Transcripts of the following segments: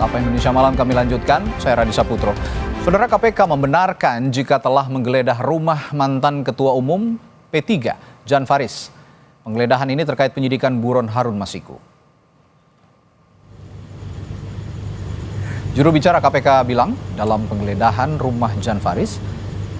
Sapa Indonesia Malam kami lanjutkan, saya Raditya Putro. Saudara, KPK membenarkan jika telah menggeledah rumah mantan Ketua Umum P3, Jan Faris. Penggeledahan ini terkait penyidikan buron Harun Masiku. Juru bicara KPK bilang dalam penggeledahan rumah Jan Faris,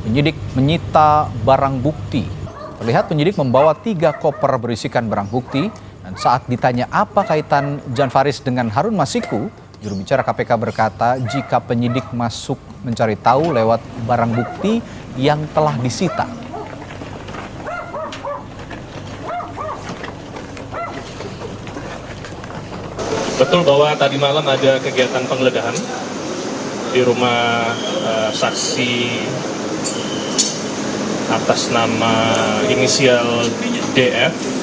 penyidik menyita barang bukti. Terlihat penyidik membawa 3 koper berisikan barang bukti, dan saat ditanya apa kaitan Jan Faris dengan Harun Masiku, juru bicara KPK berkata jika penyidik masuk mencari tahu lewat barang bukti yang telah disita. Betul bahwa tadi malam ada kegiatan penggeledahan di rumah saksi atas nama inisial DF.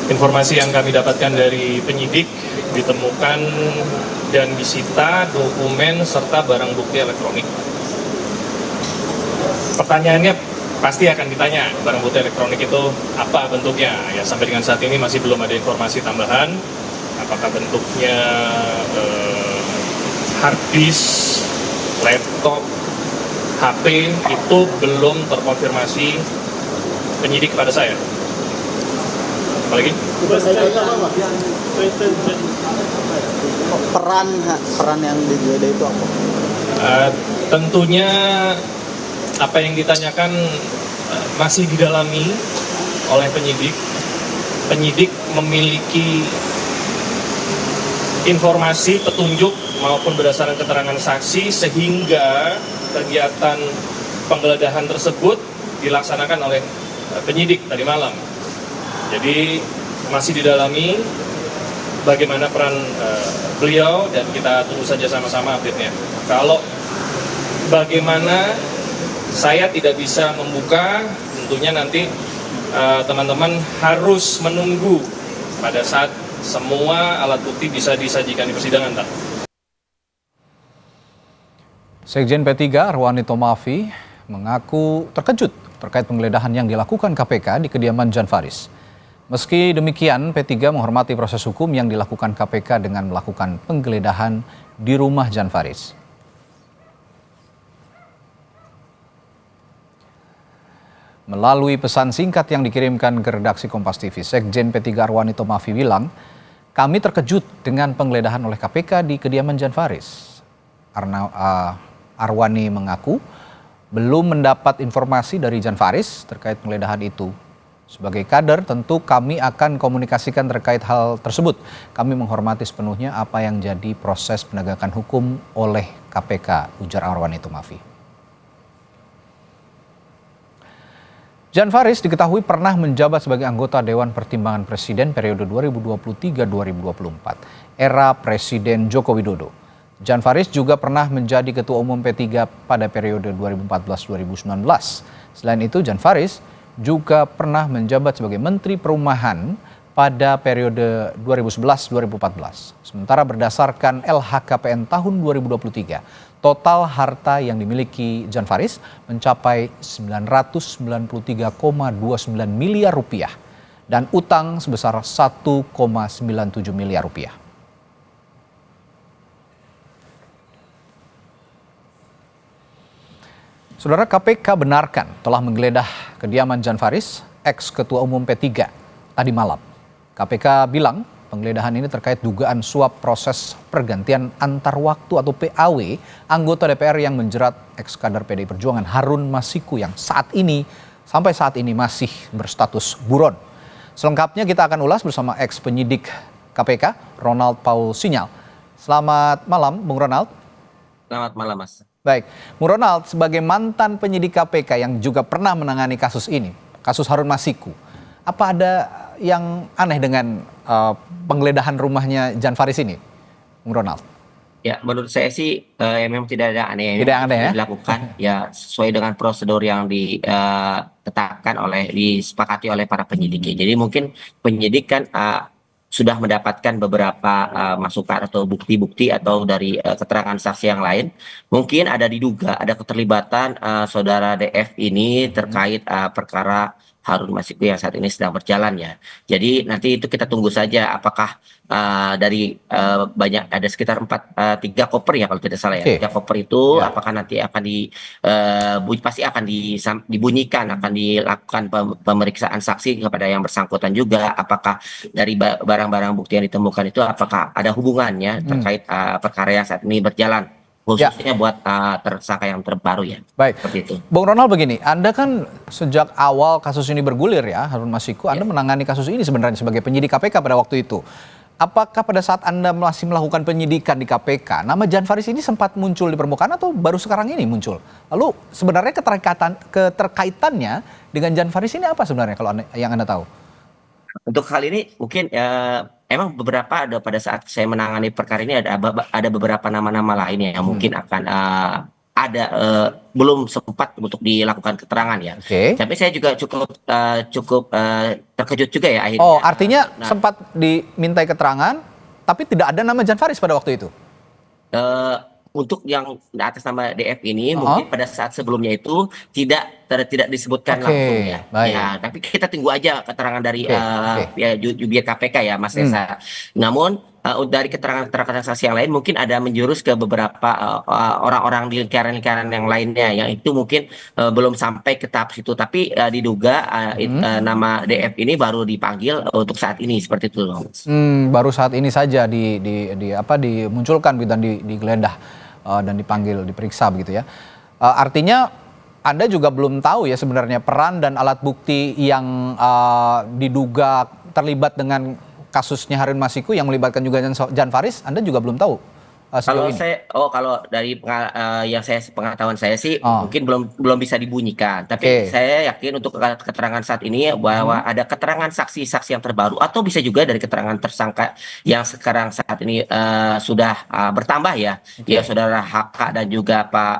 Informasi yang kami dapatkan dari penyidik, ditemukan dan disita dokumen serta barang bukti elektronik. Pertanyaannya pasti akan ditanya, barang bukti elektronik itu apa bentuknya? Ya, sampai dengan saat ini masih belum ada informasi tambahan. Apakah bentuknya hard disk, laptop, HP, itu belum terkonfirmasi penyidik kepada saya. Apalagi? Peran yang digeledah itu apa? Tentunya apa yang ditanyakan masih didalami oleh penyidik. Penyidik memiliki informasi, petunjuk maupun berdasarkan keterangan saksi sehingga kegiatan penggeledahan tersebut dilaksanakan oleh penyidik tadi malam. Jadi masih didalami bagaimana peran beliau dan kita tunggu saja sama-sama update-nya. Kalau bagaimana saya tidak bisa membuka, tentunya nanti teman-teman harus menunggu pada saat semua alat bukti bisa disajikan di persidangan. Sekjen P3 Arwani Tomafi mengaku terkejut terkait penggeledahan yang dilakukan KPK di kediaman Jan Faris. Meski demikian, P3 menghormati proses hukum yang dilakukan KPK dengan melakukan penggeledahan di rumah Jan Faris. Melalui pesan singkat yang dikirimkan ke redaksi Kompas TV, Sekjen P3 Arwani Tomafi bilang, kami terkejut dengan penggeledahan oleh KPK di kediaman Jan Faris. Arwani mengaku belum mendapat informasi dari Jan Faris terkait penggeledahan itu. Sebagai kader, tentu kami akan komunikasikan terkait hal tersebut. Kami menghormati sepenuhnya apa yang jadi proses penegakan hukum oleh KPK, ujar Arwani Tomafi. Jan Faris diketahui pernah menjabat sebagai anggota Dewan Pertimbangan Presiden periode 2023-2024, era Presiden Joko Widodo. Jan Faris juga pernah menjadi Ketua Umum P3 pada periode 2014-2019. Selain itu, Jan Faris juga pernah menjabat sebagai Menteri Perumahan pada periode 2011-2014. Sementara berdasarkan LHKPN tahun 2023, total harta yang dimiliki Jan Faris mencapai 993,29 miliar rupiah dan utang sebesar 1,97 miliar rupiah. Saudara, KPK benarkan telah menggeledah kediaman Jan Faris, ex-Ketua Umum P3, tadi malam. KPK bilang penggeledahan ini terkait dugaan suap proses pergantian antar waktu atau PAW anggota DPR yang menjerat ex-kader PDI Perjuangan Harun Masiku yang sampai saat ini masih berstatus buron. Selengkapnya kita akan ulas bersama ex-penyidik KPK, Ronald Paul Sinyal. Selamat malam, Bung Ronald. Selamat malam, Mas. Baik, Bung Ronald, sebagai mantan penyidik KPK yang juga pernah menangani kasus ini, kasus Harun Masiku, apa ada yang aneh dengan penggeledahan rumahnya Jan Faris ini, Bung Ronald? Ya, menurut saya sih memang tidak ada aneh yang dilakukan ya sesuai dengan prosedur yang ditetapkan disepakati oleh para penyidik. Jadi mungkin penyidik kan sudah mendapatkan beberapa masukan atau bukti-bukti atau dari keterangan saksi yang lain. Mungkin diduga ada keterlibatan saudara DF ini terkait perkara Harun Masiku yang saat ini sedang berjalan ya. Jadi nanti itu kita tunggu saja apakah dari banyak ada sekitar 3 koper ya kalau tidak salah ya. Oke. 3 koper itu Ya. apakah nanti akan pasti akan dibunyikan, akan dilakukan pemeriksaan saksi kepada yang bersangkutan juga, apakah dari barang-barang bukti yang ditemukan itu apakah ada hubungannya terkait perkara yang saat ini berjalan, khususnya buat tersangka yang terbaru ya. Baik. Seperti itu. Bung Ronald, begini, Anda kan sejak awal kasus ini bergulir ya, Harun Masiku, Anda menangani kasus ini sebenarnya sebagai penyidik KPK pada waktu itu. Apakah pada saat Anda masih melakukan penyidikan di KPK, nama Jan Faris ini sempat muncul di permukaan atau baru sekarang ini muncul? Lalu sebenarnya keterkaitannya dengan Jan Faris ini apa sebenarnya kalau yang Anda tahu? Untuk hal ini mungkin emang beberapa ada pada saat saya menangani perkara ini ada beberapa nama-nama lainnya yang mungkin akan belum sempat untuk dilakukan keterangan ya. Oke. Tapi saya juga cukup terkejut juga ya akhirnya. Oh, artinya sempat dimintai keterangan, tapi tidak ada nama Jan Faris pada waktu itu? Untuk yang atas nama DF ini mungkin pada saat sebelumnya itu tidak disebutkan langsung ya. Baik. Ya, tapi kita tunggu aja keterangan dari jubir KPK ya Mas Reza. Namun dari keterangan saksi yang lain mungkin ada menjurus ke beberapa orang-orang di lingkaran-lingkaran yang lainnya yang itu mungkin belum sampai ke tahap situ, tapi diduga nama DF ini baru dipanggil untuk saat ini seperti itu. Baru saat ini saja dimunculkan dan digeledah dan dipanggil, diperiksa begitu ya. Artinya Anda juga belum tahu ya sebenarnya peran dan alat bukti yang diduga terlibat dengan kasusnya Harun Masiku yang melibatkan juga Jan Faris, Anda juga belum tahu sejauh ini? Kalau dari yang pengetahuan saya sih mungkin belum bisa dibunyikan, tapi saya yakin untuk keterangan saat ini bahwa ada keterangan saksi-saksi yang terbaru atau bisa juga dari keterangan tersangka yang sekarang saat ini sudah bertambah ya, ya saudara HK dan juga Pak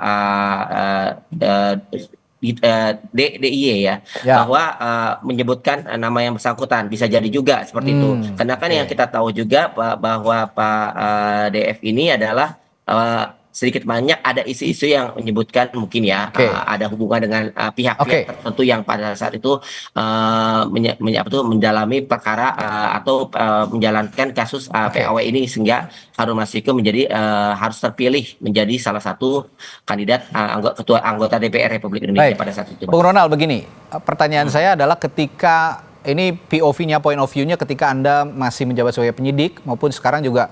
DIY ya, bahwa menyebutkan nama yang bersangkutan bisa jadi juga seperti itu. Karena kan yang kita tahu juga bahwa Pak DF ini adalah sedikit banyak ada isu-isu yang menyebutkan mungkin ya ada hubungan dengan pihak-pihak tertentu yang pada saat itu mendalami perkara atau menjalankan kasus PAW ini sehingga Harun Masiku menjadi harus terpilih menjadi salah satu kandidat ketua anggota DPR Republik Indonesia pada saat itu. Bung Ronald, begini, pertanyaan saya adalah ketika ini POV-nya, point of view-nya ketika Anda masih menjabat sebagai penyidik maupun sekarang juga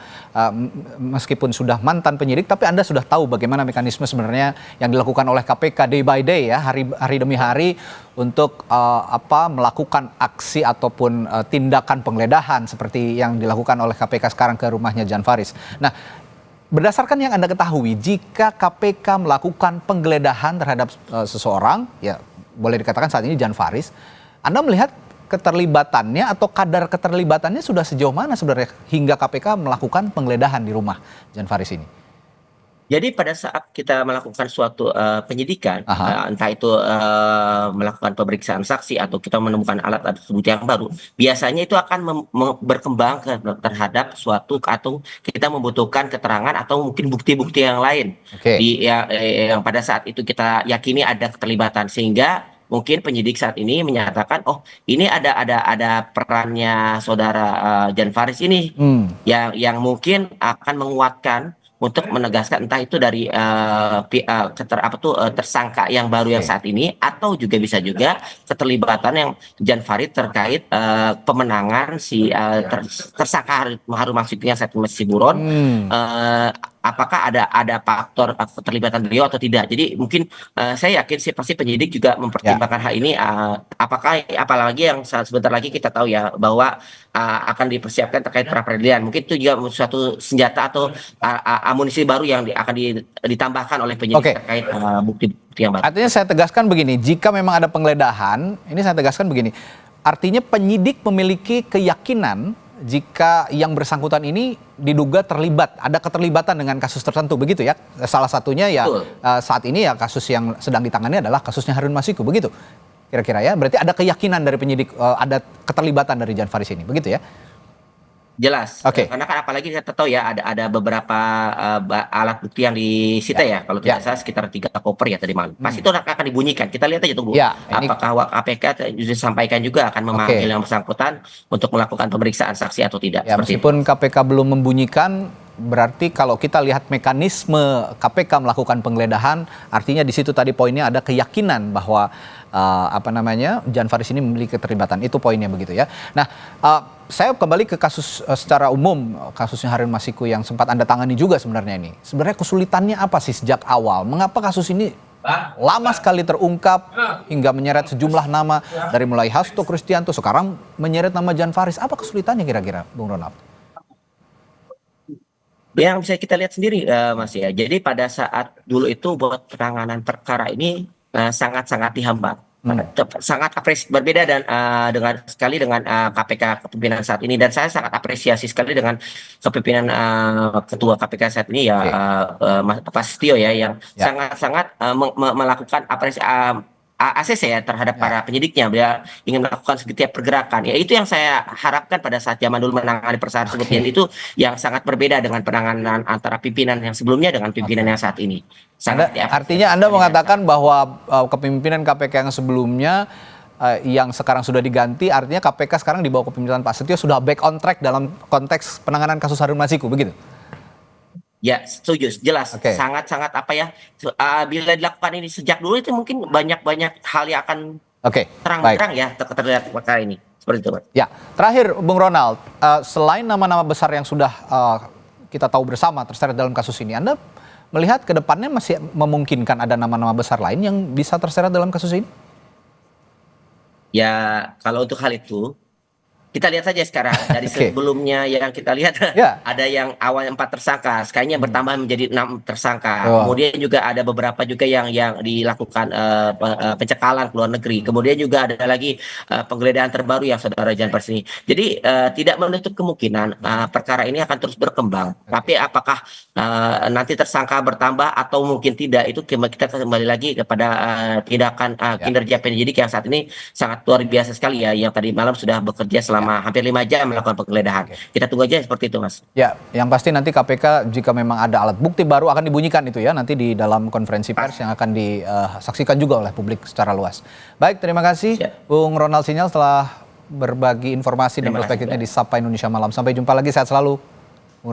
meskipun sudah mantan penyidik, tapi Anda sudah tahu bagaimana mekanisme sebenarnya yang dilakukan oleh KPK day by day ya, hari demi hari untuk melakukan aksi ataupun tindakan penggeledahan seperti yang dilakukan oleh KPK sekarang ke rumahnya Jan Faris. Nah, berdasarkan yang Anda ketahui, jika KPK melakukan penggeledahan terhadap seseorang, ya boleh dikatakan saat ini Jan Faris, Anda melihat keterlibatannya atau kadar keterlibatannya sudah sejauh mana sebenarnya hingga KPK melakukan penggeledahan di rumah Jan Faris ini? Jadi pada saat kita melakukan suatu penyidikan, entah itu melakukan pemeriksaan saksi atau kita menemukan alat bukti yang baru, biasanya itu akan berkembang terhadap suatu atau kita membutuhkan keterangan atau mungkin bukti-bukti yang lain yang pada saat itu kita yakini ada keterlibatan, sehingga mungkin penyidik saat ini menyatakan, oh ini ada perannya saudara Jan Faris ini yang mungkin akan menguatkan untuk menegaskan entah itu dari tersangka yang baru yang saat ini atau juga bisa juga keterlibatan yang Jan Faris terkait pemenangan si tersangka Harun Masiku yang saat ini masih buron. Apakah ada faktor keterlibatan beliau atau tidak. Jadi mungkin saya yakin sih pasti penyidik juga mempertimbangkan hal ini, apalagi yang sebentar lagi kita tahu ya bahwa akan dipersiapkan terkait pra peradilan. Mungkin itu juga suatu senjata atau amunisi baru yang akan ditambahkan oleh penyidik terkait bukti-bukti yang baru. Artinya saya tegaskan begini, jika memang ada penggeledahan, ini saya tegaskan begini, artinya penyidik memiliki keyakinan jika yang bersangkutan ini diduga terlibat, ada keterlibatan dengan kasus tertentu, begitu ya? Salah satunya ya saat ini ya kasus yang sedang ditangani adalah kasusnya Harun Masiku, begitu? Kira-kira ya, berarti ada keyakinan dari penyidik ada keterlibatan dari Jan Faris ini, begitu ya? Jelas, Oke. karena kan apalagi kita tahu ya ada beberapa alat bukti yang disita ya, kalau tidak salah sekitar 3 koper ya tadi malam. Pasti itu akan dibunyikan. Kita lihat aja tunggu. Ya, ini Apakah KPK disampaikan juga akan memanggil Oke. yang bersangkutan untuk melakukan pemeriksaan saksi atau tidak. ya Seperti itu. meskipun KPK belum membunyikan, berarti kalau kita lihat mekanisme KPK melakukan penggeledahan, artinya di situ tadi poinnya ada keyakinan bahwa Jan Faris ini memiliki keterlibatan. Itu poinnya begitu ya. Nah, saya kembali ke kasus secara umum, kasusnya Harun Masiku yang sempat Anda tangani juga sebenarnya ini. Sebenarnya kesulitannya apa sih sejak awal? Mengapa kasus ini lama sekali terungkap hingga menyeret sejumlah nama dari mulai Hasto Kristianto, sekarang menyeret nama Jan Faris. Apa kesulitannya kira-kira, Bung Ronald? Yang bisa kita lihat sendiri, Mas ya. Jadi pada saat dulu itu buat penanganan perkara ini sangat-sangat dihambat. Sangat berbeda dan dengan KPK kepemimpinan saat ini, dan saya sangat apresiasi sekali dengan kepemimpinan Ketua KPK saat ini ya, Mas Setio ya, yang sangat-sangat melakukan ACC ya terhadap para penyidiknya. Dia ingin melakukan setiap pergerakan. Ya itu yang saya harapkan pada saat zaman dulu menangani perkara tersebut. Dan itu yang sangat berbeda dengan penanganan antara pimpinan yang sebelumnya dengan pimpinan yang saat ini. Artinya Anda mengatakan bahwa kepemimpinan KPK yang sebelumnya yang sekarang sudah diganti, artinya KPK sekarang di bawah kepemimpinan Pak Setio sudah back on track dalam konteks penanganan kasus Harun Masiku, begitu? Ya, setuju, jelas. Oke. Sangat-sangat bila dilakukan ini sejak dulu itu mungkin banyak hal yang akan terang-terang ya terlihat perkara ini. Seperti itu, Pak. Ya, terakhir Bung Ronald, selain nama-nama besar yang sudah kita tahu bersama terseret dalam kasus ini, Anda melihat ke depannya masih memungkinkan ada nama-nama besar lain yang bisa terseret dalam kasus ini? Ya, kalau untuk hal itu kita lihat saja sekarang dari sebelumnya yang kita lihat ada yang awal 4 tersangka, sekarang bertambah menjadi 6 tersangka. Kemudian juga ada beberapa juga yang dilakukan pencekalan ke luar negeri. Kemudian juga ada lagi penggeledahan terbaru yang saudara Jan Faris ini. Jadi tidak menutup kemungkinan perkara ini akan terus berkembang. Tapi apakah nanti tersangka bertambah atau mungkin tidak, itu kita kembali lagi kepada tindakan kinerja penyidik yang saat ini sangat luar biasa sekali ya, yang tadi malam sudah bekerja selama hampir 5 jam melakukan penggeledahan. Kita tunggu aja seperti itu, Mas. Ya, yang pasti nanti KPK jika memang ada alat bukti baru akan dibunyikan itu ya, nanti di dalam konferensi pers yang akan disaksikan juga oleh publik secara luas. Baik, terima kasih Bung Ronald Sinyal telah berbagi informasi dan perspektifnya di Sapa Indonesia Malam. Sampai jumpa lagi, sehat selalu.